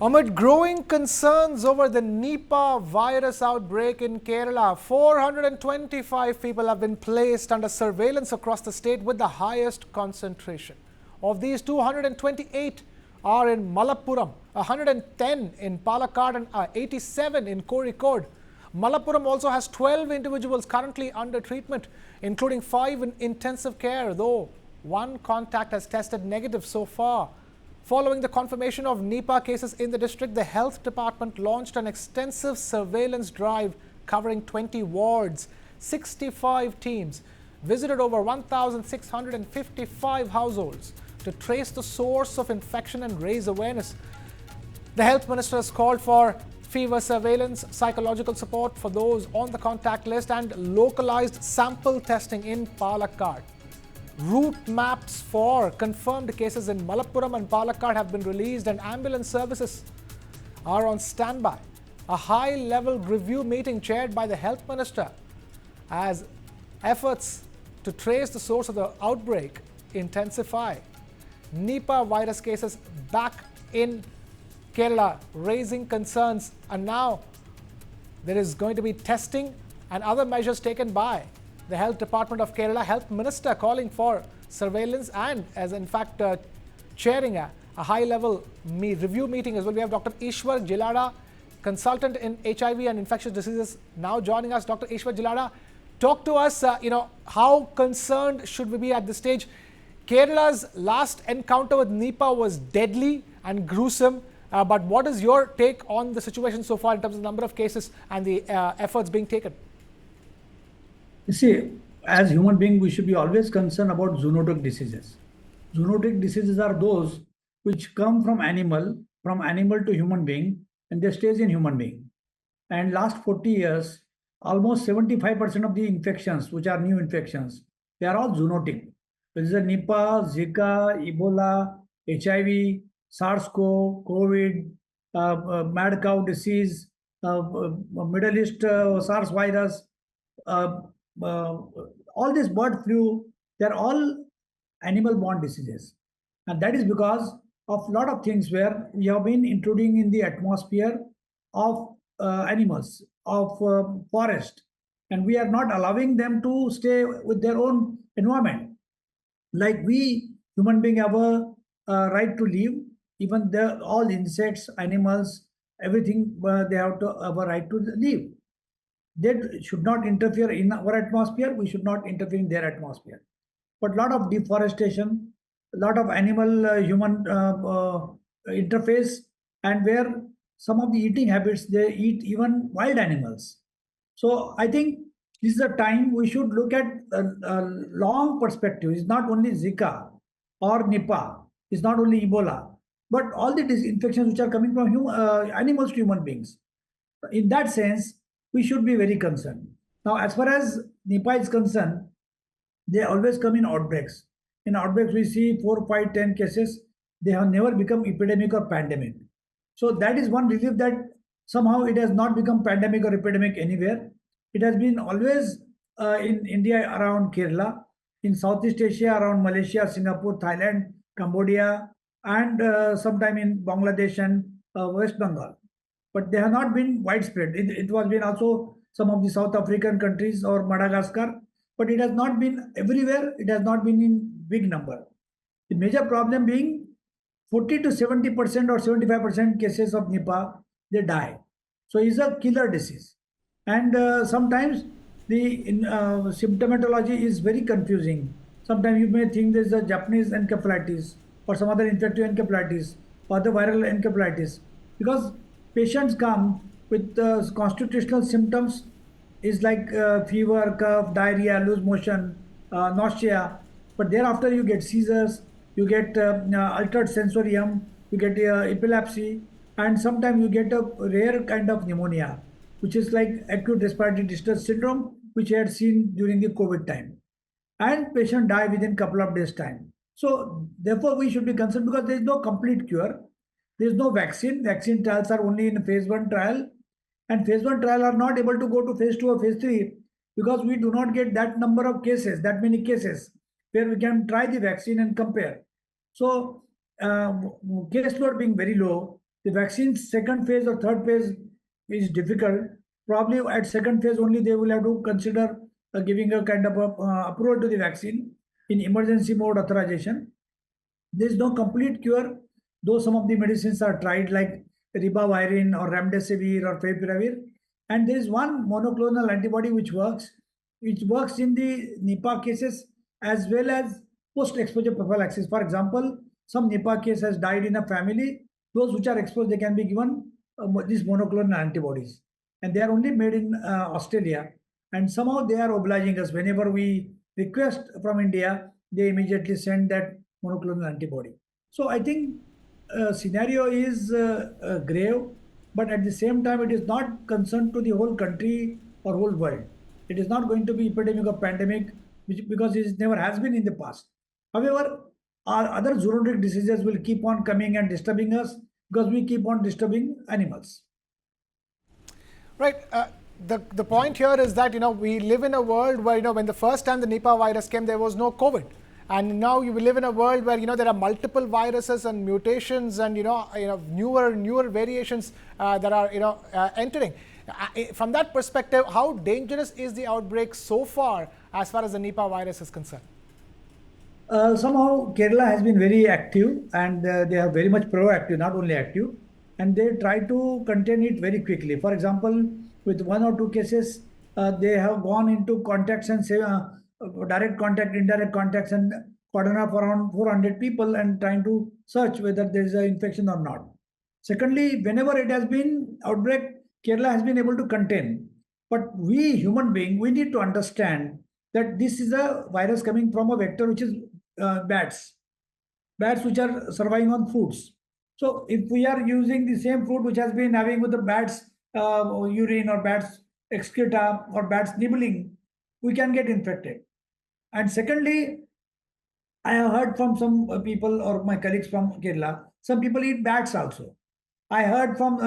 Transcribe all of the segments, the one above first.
Amid growing concerns over the Nipah virus outbreak in Kerala, 425 people have been placed under surveillance across the state with the highest concentration. Of these, 228 are in Malappuram, 110 in Palakkad and 87 in Kozhikode. Malappuram also has 12 individuals currently under treatment, including 5 in intensive care, though one contact has tested negative so far. Following the confirmation of Nipah cases in the district, the health department launched an extensive surveillance drive covering 20 wards. 65 teams visited over 1,655 households to trace the source of infection and raise awareness. The health minister has called for fever surveillance, psychological support for those on the contact list, and localized sample testing in Palakkad. Route maps for confirmed cases in Malappuram and Palakkad have been released, and ambulance services are on standby. A high-level review meeting chaired by the health minister as efforts to trace the source of the outbreak intensify. Nipah virus cases back in Kerala raising concerns, and now there is going to be testing and other measures taken by the Health Department of Kerala. Health Minister calling for surveillance and, as in fact, chairing a high-level review meeting as well. We have Dr. Ishwar Jilada, consultant in HIV and infectious diseases, now joining us. Dr. Ishwar Jilada, talk to us. How concerned should we be at this stage? Kerala's last encounter with Nipah was deadly and gruesome. But what is your take on the situation so far in terms of the number of cases and the efforts being taken? You see, as human beings, we should be always concerned about zoonotic diseases. Zoonotic diseases are those which come from animal to human being, and they stays in human being. And last 40 years, almost 75% of the infections, which are new infections, they are all zoonotic. There is a Nipah, Zika, Ebola, HIV, SARS-CoV, COVID, mad cow disease, Middle East SARS virus, uh, all this bird flu, they're all animal-borne diseases. And that is because of a lot of things where we have been intruding in the atmosphere of animals, of forest, and we are not allowing them to stay with their own environment. Like we human being have a right to live, even all insects, animals, everything, they have to have a right to live. They should not interfere in our atmosphere. We should not interfere in their atmosphere. But a lot of deforestation, a lot of animal-human interface, and where some of the eating habits, they eat even wild animals. So I think this is a time we should look at a long perspective. It's not only Zika or Nipah. It's not only Ebola, but all the infections which are coming from animals to human beings. In that sense, we should be very concerned. Now, as far as Nipah is concerned, they always come in outbreaks. In outbreaks, we see 4, 5, 10 cases. They have never become epidemic or pandemic. So that is one relief, that somehow it has not become pandemic or epidemic anywhere. It has been always in India around Kerala, in Southeast Asia around Malaysia, Singapore, Thailand, Cambodia, and sometime in Bangladesh and West Bengal. But they have not been widespread. It was been also some of the South African countries or Madagascar, but it has not been everywhere. It has not been in big number. The major problem being 40 to 70% or 75% cases of Nipah, they die. So it's a killer disease. And sometimes the symptomatology is very confusing. Sometimes you may think there's a Japanese encephalitis or some other infective encephalitis or the viral encephalitis, because patients come with constitutional symptoms is like fever, cough, diarrhea, loose motion, nausea, but thereafter you get seizures, you get altered sensorium, you get epilepsy, and sometimes you get a rare kind of pneumonia, which is like acute respiratory distress syndrome, which I had seen during the COVID time. And patient die within couple of days time. So therefore we should be concerned, because there is no complete cure. There is no vaccine. Vaccine trials are only in phase 1 trial, and phase 1 trial are not able to go to phase 2 or phase 3 because we do not get that number of cases, that many cases where we can try the vaccine and compare. So case load being very low, The vaccine's second phase or third phase is difficult. Probably at second phase only they will have to consider giving a kind of approval to the vaccine in emergency mode authorization. There is no complete cure, though some of the medicines are tried like ribavirin or remdesivir or favipiravir. And there is one monoclonal antibody which works in the Nipah cases as well as post-exposure prophylaxis. For example, some Nipah case has died in a family. Those which are exposed, they can be given these monoclonal antibodies. And they are only made in Australia. And somehow they are obliging us. Whenever we request from India, they immediately send that monoclonal antibody. So I think scenario is grave, but at the same time, it is not concerned to the whole country or whole world. It is not going to be epidemic or pandemic, because it never has been in the past. However, our other zoonotic diseases will keep on coming and disturbing us because we keep on disturbing animals. Right. The point here is that, we live in a world where, when the first time the Nipah virus came, there was no COVID. And now we live in a world where, there are multiple viruses and mutations and, newer variations that are, entering. From that perspective, how dangerous is the outbreak so far as the Nipah virus is concerned? Somehow Kerala has been very active, and they are very much proactive, not only active, and they try to contain it very quickly. For example, with one or two cases, they have gone into contacts and say direct contact, indirect contacts, and cordon off around 400 people and trying to search whether there is an infection or not. Secondly, whenever it has been outbreak, Kerala has been able to contain. But we human beings, we need to understand that this is a virus coming from a vector which is bats which are surviving on fruits. So if we are using the same fruit which has been having with the bats urine or bats excreta or bats nibbling, we can get infected. And secondly, I have heard from some people or my colleagues from Kerala, some people eat bats also. I heard from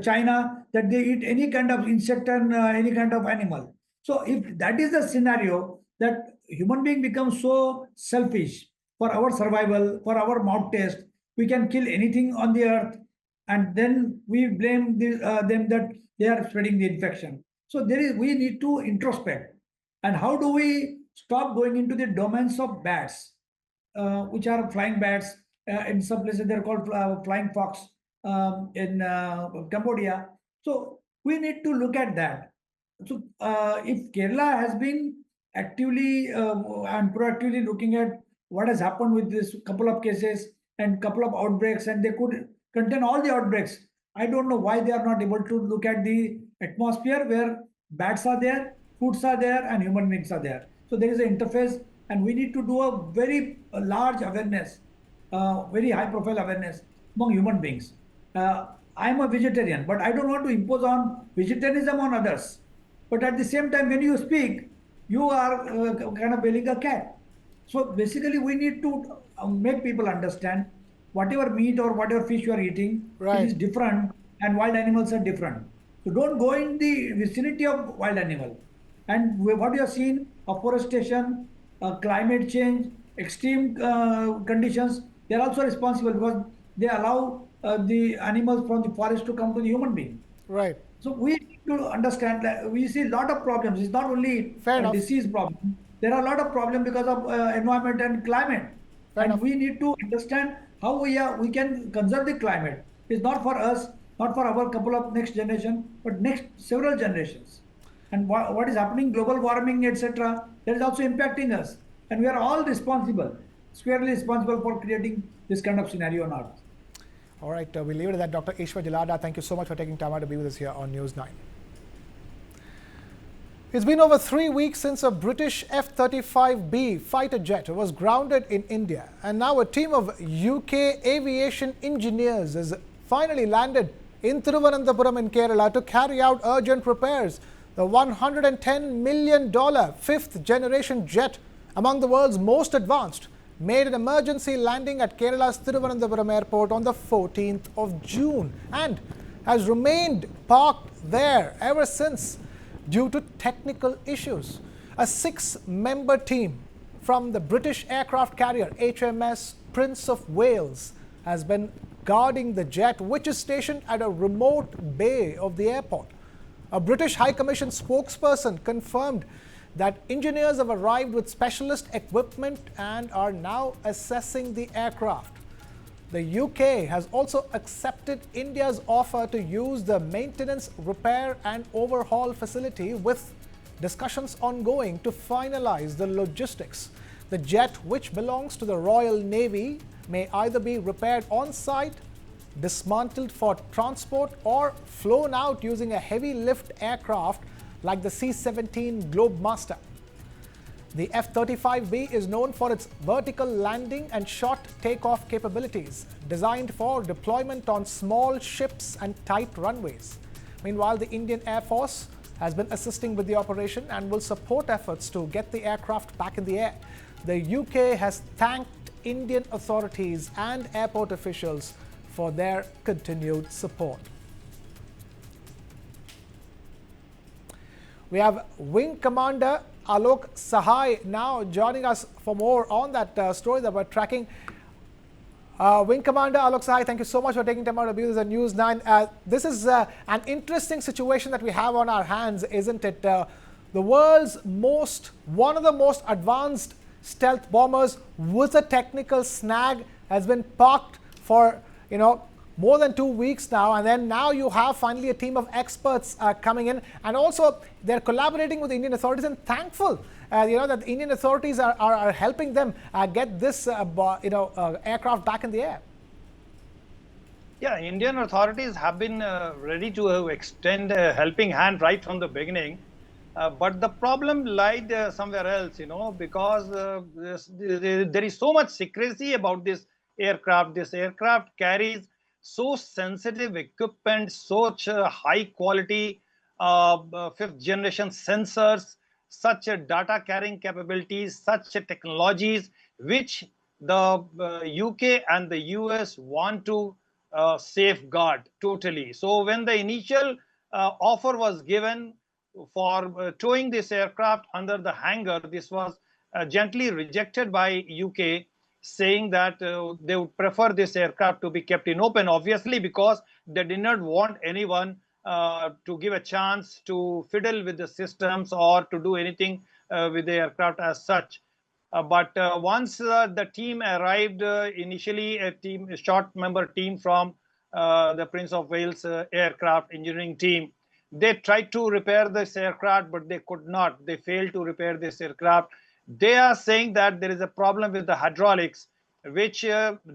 China that they eat any kind of insect and any kind of animal. So if that is the scenario, that human being becomes so selfish for our survival, for our mouth taste, we can kill anything on the earth, and then we blame them that they are spreading the infection. So we need to introspect. And how do we stop going into the domains of bats, which are flying bats? In some places they're called flying fox in Cambodia. So we need to look at that. So if Kerala has been actively and proactively looking at what has happened with this couple of cases and couple of outbreaks, and they could contain all the outbreaks, I don't know why they are not able to look at the atmosphere where bats are there, foods are there, and human beings are there. So there is an interface, and we need to do a very large awareness, very high profile awareness among human beings. I am a vegetarian, but I don't want to impose on vegetarianism on others. But at the same time, when you speak, you are kind of belling a cat. So basically, we need to make people understand whatever meat or whatever fish you are eating, right, it is different, and wild animals are different. So don't go in the vicinity of wild animal. And what you have seen, afforestation, climate change, extreme conditions, they are also responsible because they allow the animals from the forest to come to the human being. Right. So we need to understand that we see a lot of problems. It's not only a disease problem. There are a lot of problems because of environment and climate. And we need to understand how we can conserve the climate. It's not for us, not for our couple of next generation, but next several generations. And what is happening, global warming, etc., that is also impacting us. And we are all responsible, squarely responsible for creating this kind of scenario on Earth. All right, we'll leave it at that. Dr. Ishwar Jalada, thank you so much for taking time out to be with us here on News 9. It's been over 3 weeks since a British F-35B fighter jet was grounded in India. And now a team of UK aviation engineers has finally landed in Thiruvananthapuram in Kerala to carry out urgent repairs. The $110 million fifth generation jet, among the world's most advanced, made an emergency landing at Kerala's Thiruvananthapuram airport on the 14th of June and has remained parked there ever since due to technical issues. A 6-member team from the British aircraft carrier HMS Prince of Wales has been guarding the jet, which is stationed at a remote bay of the airport. A British High Commission spokesperson confirmed that engineers have arrived with specialist equipment and are now assessing the aircraft. The UK has also accepted India's offer to use the maintenance, repair and overhaul facility, with discussions ongoing to finalize the logistics. The jet, which belongs to the Royal Navy, may either be repaired on site, dismantled for transport, or flown out using a heavy lift aircraft like the C-17 Globemaster. The F-35B is known for its vertical landing and short takeoff capabilities, designed for deployment on small ships and tight runways. Meanwhile, the Indian Air Force has been assisting with the operation and will support efforts to get the aircraft back in the air. The UK has thanked Indian authorities and airport officials for their continued support. We have Wing Commander Alok Sahai now joining us for more on that story that we're tracking. Wing Commander Alok Sahai, thank you so much for taking time out to be with us on News 9. This is an interesting situation that we have on our hands, isn't it? The world's one of the most advanced stealth bombers with a technical snag has been parked for, more than 2 weeks now, and then now you have finally a team of experts coming in, and also they're collaborating with the Indian authorities, and thankful that the Indian authorities are helping them get this aircraft back in the air. Yeah, Indian authorities have been ready to extend a helping hand right from the beginning. But the problem lied somewhere else, because there is so much secrecy about this aircraft. This aircraft carries so sensitive equipment, such high quality fifth generation sensors, such data carrying capabilities, such technologies, which the UK and the US want to safeguard totally. So when the initial offer was given for towing this aircraft under the hangar, this was gently rejected by UK, saying that they would prefer this aircraft to be kept in open, obviously because they did not want anyone to give a chance to fiddle with the systems or to do anything with the aircraft as such. But once the team arrived, initially a short member team from the Prince of Wales aircraft engineering team, they tried to repair this aircraft, but they could not. They failed to repair this aircraft. They are saying that there is a problem with the hydraulics, which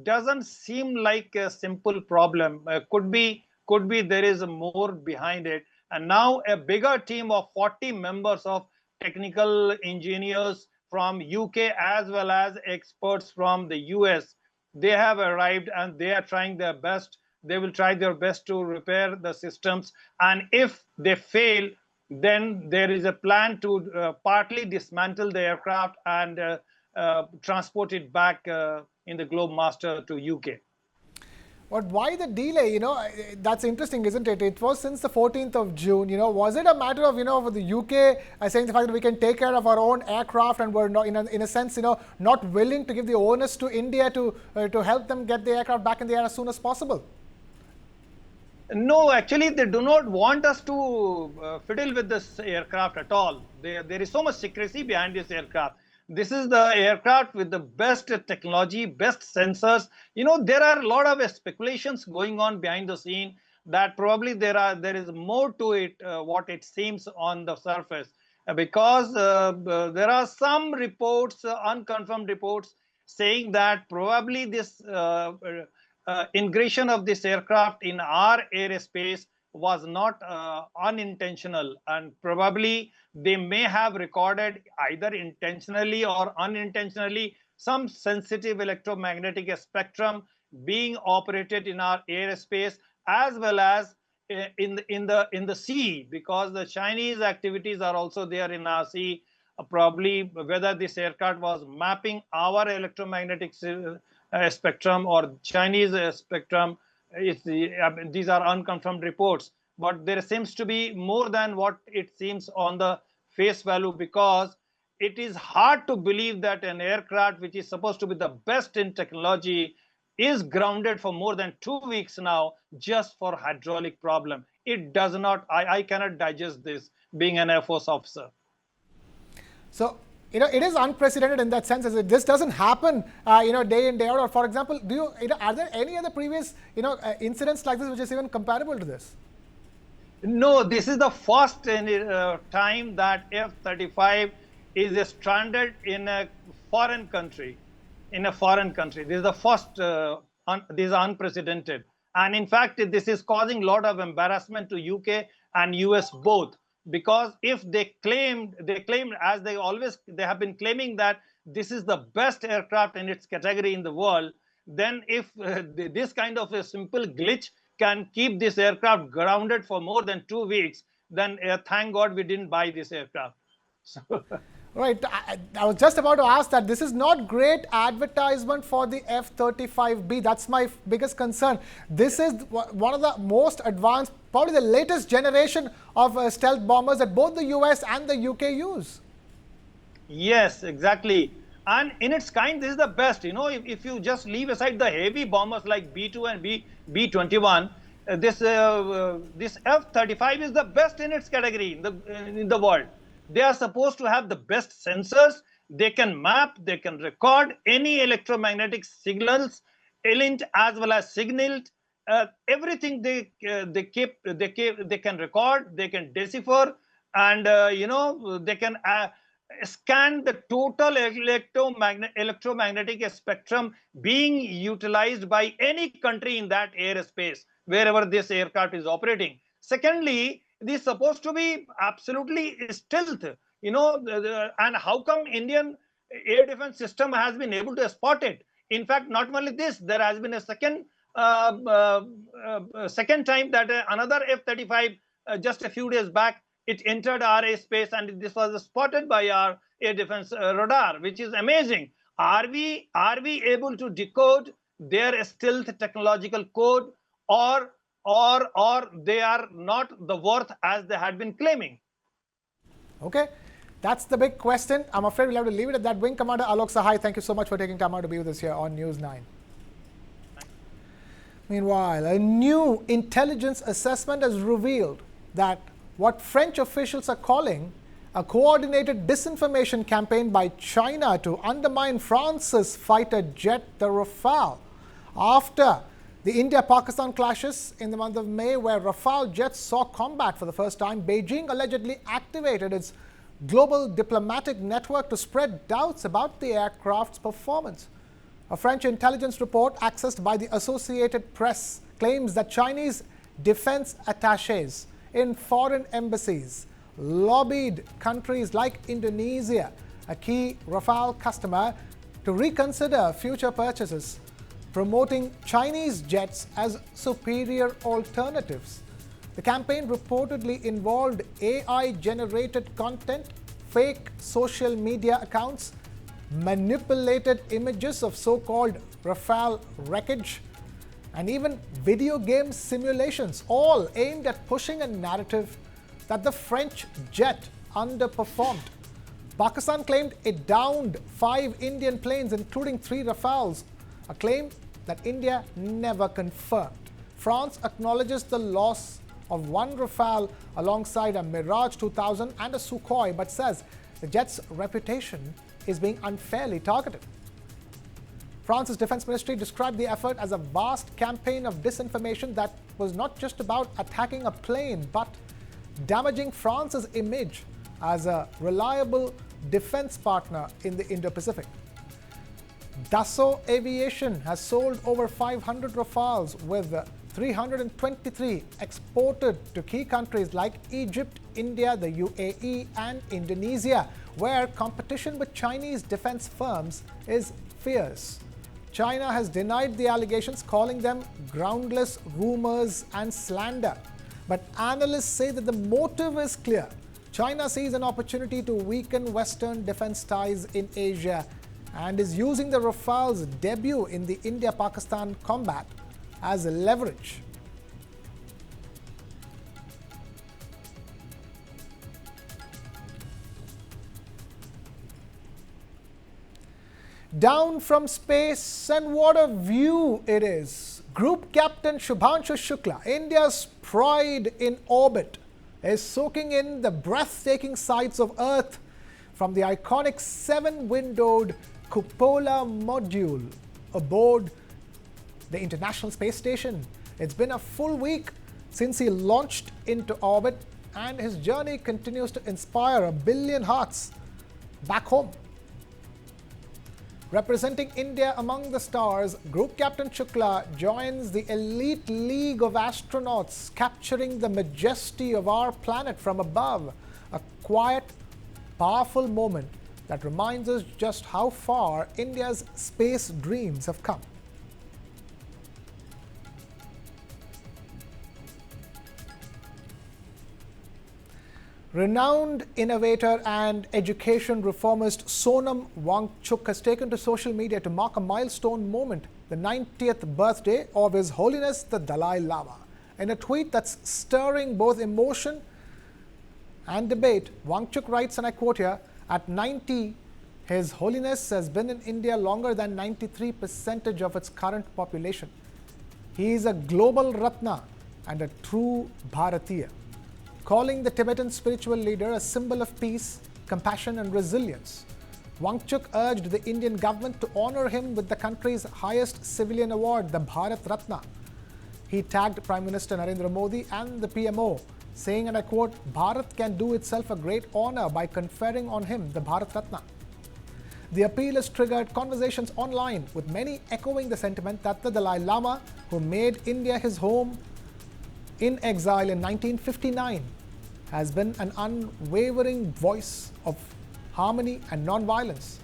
doesn't seem like a simple problem. Could be there is more behind it. And now a bigger team of 40 members of technical engineers from UK as well as experts from the US, they have arrived and they are trying their best. They will try their best to repair the systems. And if they fail, then there is a plan to partly dismantle the aircraft and transport it back in the Globemaster to UK. But why the delay? That's interesting, isn't it? It was since the 14th of June. Was it a matter of, for the UK saying the fact that we can take care of our own aircraft and we're not, in a sense, not willing to give the onus to India to help them get the aircraft back in the air as soon as possible? No, actually, they do not want us to fiddle with this aircraft at all. There is so much secrecy behind this aircraft. This is the aircraft with the best technology, best sensors. There are a lot of speculations going on behind the scene that probably there is more to it, what it seems on the surface, because there are some reports, unconfirmed reports, saying that probably this ingression of this aircraft in our airspace was not unintentional, and probably they may have recorded either intentionally or unintentionally some sensitive electromagnetic spectrum being operated in our airspace as well as in the sea, because the Chinese activities are also there in our sea. Probably whether this aircraft was mapping our electromagnetic spectrum or Chinese spectrum, these are unconfirmed reports. But there seems to be more than what it seems on the face value, because it is hard to believe that an aircraft which is supposed to be the best in technology is grounded for more than 2 weeks now just for hydraulic problem. It does not, I cannot digest this being an Air Force officer. So, it is unprecedented in that sense, as this doesn't happen, day in, day out. Or, for example, are there any other previous, incidents like this which is even comparable to this? No, this is the first time that F-35 is stranded in a foreign country. This is the first, this is unprecedented. And in fact, this is causing a lot of embarrassment to UK and US both. Because if they claimed, as they have been claiming that this is the best aircraft in its category in the world, then if this kind of a simple glitch can keep this aircraft grounded for more than 2 weeks, then thank God we didn't buy this aircraft. So, right. I was just about to ask that. This is not great advertisement for the F-35B. That's my biggest concern. This is one of the most advanced, probably the latest generation of stealth bombers that both the US and the UK use. yes, exactly. And in its kind, this is the best. If you just leave aside the heavy bombers like B-2 and B-21, this F-35 is the best in its category in the world. They are supposed to have the best sensors. They can map, they can record any electromagnetic signals, alien as well as signaled. Everything they can record, they can decipher, and they can scan the total electromagnetic spectrum being utilized by any country in that airspace wherever this aircraft is operating. Secondly, this is supposed to be absolutely stealth, and how come Indian air defense system has been able to spot it? In fact, not only this, there has been a second time that another F-35 just a few days back, it entered our airspace, and this was spotted by our air defense radar, which is amazing. Are we able to decode their stealth technological code, or they are not the worth as they had been claiming? Okay, that's the big question. I'm afraid we'll have to leave it at that. Wing Commander Alok Sahai, thank you so much for taking time out to be with us here on News 9. Meanwhile, a new intelligence assessment has revealed that what French officials are calling a coordinated disinformation campaign by China to undermine France's fighter jet, the Rafale, after the India-Pakistan clashes in the month of May, where Rafale jets saw combat for the first time. Beijing allegedly activated its global diplomatic network to spread doubts about the aircraft's performance. A French intelligence report accessed by the Associated Press claims that Chinese defense attachés in foreign embassies lobbied countries like Indonesia, a key Rafale customer, to reconsider future purchases, promoting Chinese jets as superior alternatives. The campaign reportedly involved AI-generated content, fake social media accounts, manipulated images of so-called Rafale wreckage, and even video game simulations, all aimed at pushing a narrative that the French jet underperformed. Pakistan claimed it downed 5 Indian planes, including 3 Rafales, a claim that India never confirmed. France acknowledges the loss of 1 Rafale alongside a Mirage 2000 and a Sukhoi, but says the jet's reputation is being unfairly targeted. France's defense ministry described the effort as a vast campaign of disinformation that was not just about attacking a plane, but damaging France's image as a reliable defense partner in the Indo-Pacific. Dassault Aviation has sold over 500 Rafales, with 323 exported to key countries like Egypt, India, the UAE, and Indonesia, where competition with Chinese defense firms is fierce. China has denied the allegations, calling them groundless rumors and slander. But analysts say that the motive is clear. China sees an opportunity to weaken Western defense ties in Asia and is using the Rafale's debut in the India-Pakistan combat as leverage. Down from space, and what a view it is. Group Captain Shubhanshu Shukla, India's pride in orbit, is soaking in the breathtaking sights of Earth from the iconic 7-windowed cupola module aboard the International Space Station. It's been a full week since he launched into orbit, and his journey continues to inspire a billion hearts back home. Representing India among the stars, Group Captain Shukla joins the elite league of astronauts, capturing the majesty of our planet from above. A quiet, powerful moment that reminds us just how far India's space dreams have come. Renowned innovator and education reformist Sonam Wangchuk has taken to social media to mark a milestone moment, the 90th birthday of His Holiness the Dalai Lama. In a tweet that's stirring both emotion and debate, Wangchuk writes, and I quote here, "At 90, His Holiness has been in India longer than 93% of its current population. He is a global Ratna and a true Bharatiya." Calling the Tibetan spiritual leader a symbol of peace, compassion and resilience, Wangchuk urged the Indian government to honor him with the country's highest civilian award, the Bharat Ratna. He tagged Prime Minister Narendra Modi and the PMO, saying, and I quote, "Bharat can do itself a great honor by conferring on him the Bharat Ratna." The appeal has triggered conversations online, with many echoing the sentiment that the Dalai Lama, who made India his home in exile in 1959, has been an unwavering voice of harmony and non-violence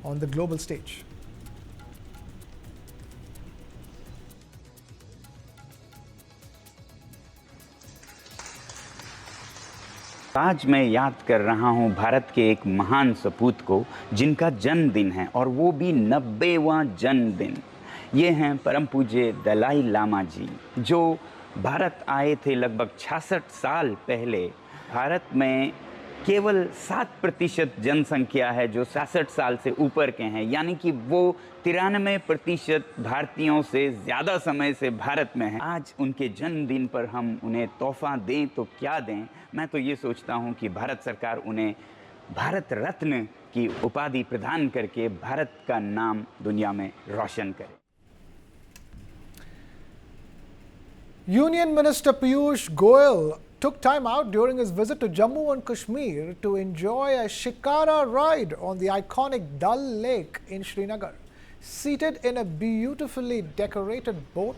on the global stage. आज मैं याद कर रहा हूं भारत के एक महान सपूत को, जिनका जन्मदिन है, और वो भी 90वां जन्मदिन। ये हैं परम पूज्य दलाई लामा जी, जो भारत आए थे लगभग 66 साल पहले। भारत में केवल 7% जनसंख्या है जो 66 साल से ऊपर के हैं, यानी कि वो 93% भारतीयों से ज़्यादा समय से भारत में हैं। आज उनके जन्मदिन पर हम उन्हें तोहफा दें तो क्या दें? मैं तो ये सोचता हूँ कि भारत सरकार उन्हें भारत रत्न की उपाधि प्रदान करके भारत का नाम दुनिया में रोशन करे। Union Minister Piyush Goyal took time out during his visit to Jammu and Kashmir to enjoy a shikara ride on the iconic Dal Lake in Srinagar. Seated in a beautifully decorated boat,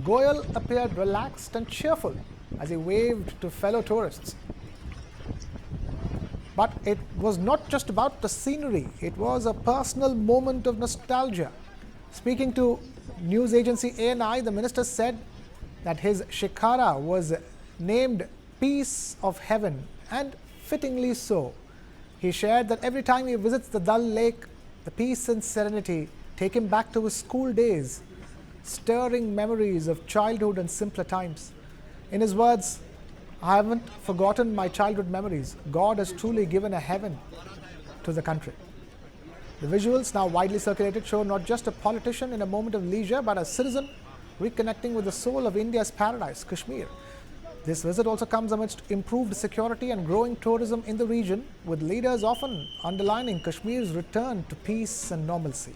Goyal appeared relaxed and cheerful as he waved to fellow tourists. But it was not just about the scenery, it was a personal moment of nostalgia. Speaking to news agency ANI, the minister said that his shikara was named Peace of Heaven, and fittingly so. He shared that every time he visits the Dal Lake, the peace and serenity take him back to his school days, stirring memories of childhood and simpler times. In his words, "I haven't forgotten my childhood memories. God has truly given a heaven to the country." The visuals, now widely circulated, show not just a politician in a moment of leisure, but a citizen reconnecting with the soul of India's paradise, Kashmir. This visit also comes amidst improved security and growing tourism in the region, with leaders often underlining Kashmir's return to peace and normalcy.